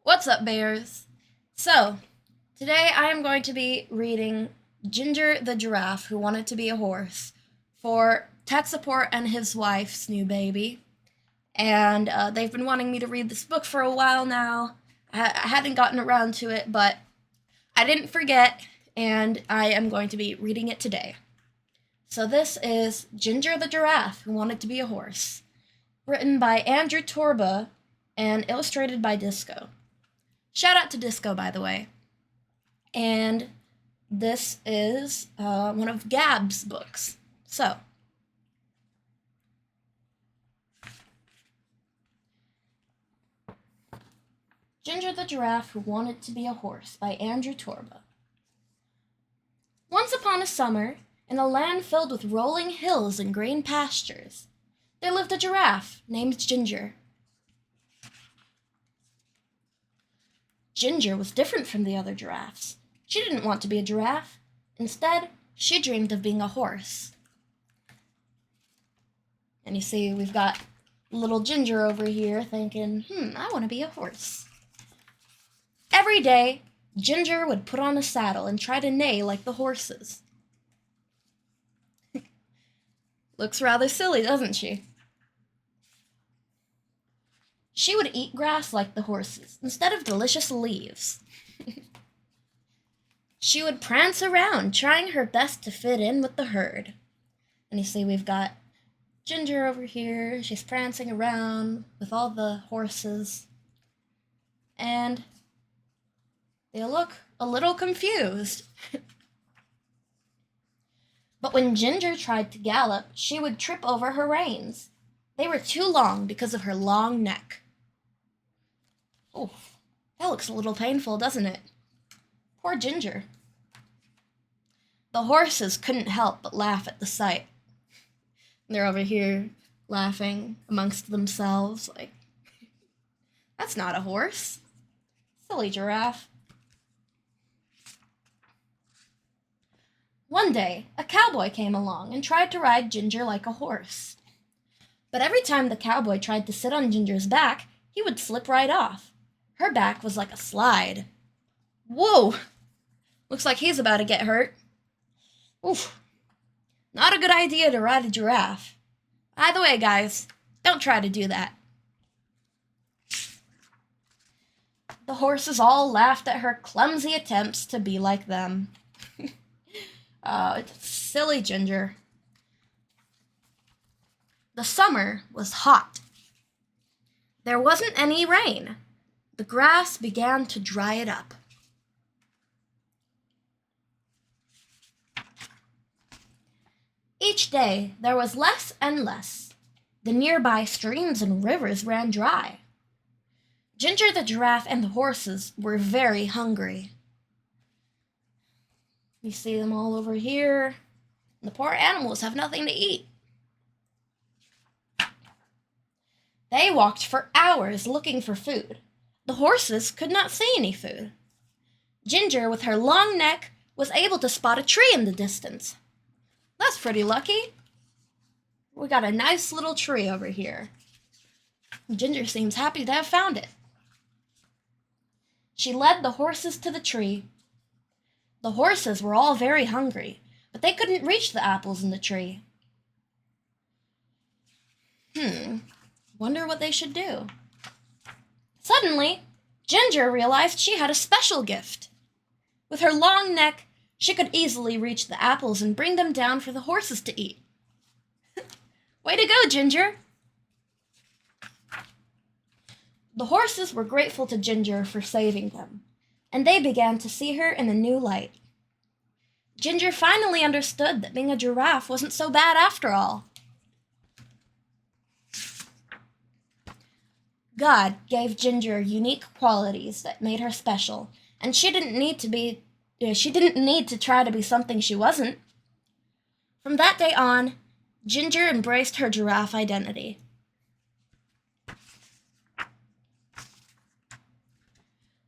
What's up, bears? So, today I am going to be reading Ginger the Giraffe Who Wanted to Be a Horse for tech support and his wife's new baby. And they've been wanting me to read this book for a while now. I hadn't gotten around to it, but I didn't forget, and I am going to be reading it today. So, this is Ginger the Giraffe Who Wanted to Be a Horse, written by Andrew Torba and illustrated by Disco. Shout out to Disco, by the way. And this is one of Gab's books. So, Ginger the Giraffe Who Wanted to Be a Horse by Andrew Torba. Once upon a summer, in a land filled with rolling hills and green pastures, there lived a giraffe named Ginger. Ginger was different from the other giraffes. She didn't want to be a giraffe. Instead, she dreamed of being a horse. And you see, we've got little Ginger over here thinking, I want to be a horse. Every day, Ginger would put on a saddle and try to neigh like the horses. Looks rather silly, doesn't she? She would eat grass like the horses, instead of delicious leaves. She would prance around, trying her best to fit in with the herd. And you see, we've got Ginger over here. She's prancing around with all the horses. And they look a little confused. But when Ginger tried to gallop, she would trip over her reins. They were too long because of her long neck. Oh, that looks a little painful, doesn't it? Poor Ginger. The horses couldn't help but laugh at the sight. They're over here laughing amongst themselves like, that's not a horse. Silly giraffe. One day, a cowboy came along and tried to ride Ginger like a horse. But every time the cowboy tried to sit on Ginger's back, he would slip right off. Her back was like a slide. Whoa! Looks like he's about to get hurt. Oof. Not a good idea to ride a giraffe. Either way, guys, don't try to do that. The horses all laughed at her clumsy attempts to be like them. It's silly Ginger. The summer was hot. There wasn't any rain. The grass began to dry it up. Each day there was less and less. The nearby streams and rivers ran dry. Ginger the giraffe and the horses were very hungry. You see them all over here. The poor animals have nothing to eat. They walked for hours looking for food. The horses could not see any food. Ginger, with her long neck, was able to spot a tree in the distance. That's pretty lucky. We got a nice little tree over here. Ginger seems happy to have found it. She led the horses to the tree. The horses were all very hungry, but they couldn't reach the apples in the tree. Wonder what they should do. Suddenly, Ginger realized she had a special gift. With her long neck, she could easily reach the apples and bring them down for the horses to eat. Way to go, Ginger! The horses were grateful to Ginger for saving them, and they began to see her in a new light. Ginger finally understood that being a giraffe wasn't so bad after all. God gave Ginger unique qualities that made her special, and she didn't need to try to be something she wasn't. From that day on, Ginger embraced her giraffe identity.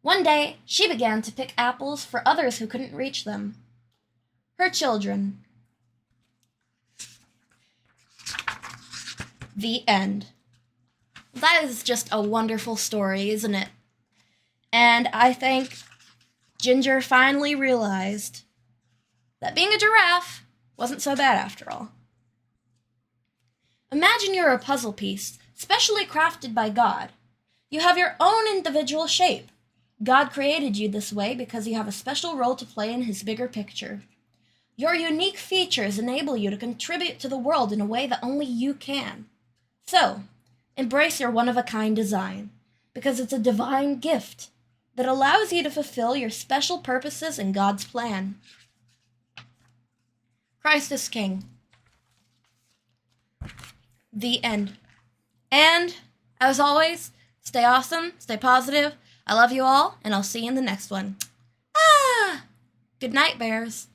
One day, she began to pick apples for others who couldn't reach them. Her children. The end. That is just a wonderful story, isn't it? And I think Ginger finally realized that being a giraffe wasn't so bad after all. Imagine you're a puzzle piece, specially crafted by God. You have your own individual shape. God created you this way because you have a special role to play in His bigger picture. Your unique features enable you to contribute to the world in a way that only you can. So, embrace your one-of-a-kind design, because it's a divine gift that allows you to fulfill your special purposes in God's plan. Christ is King. The end. And, as always, stay awesome, stay positive. I love you all, and I'll see you in the next one. Good night, bears.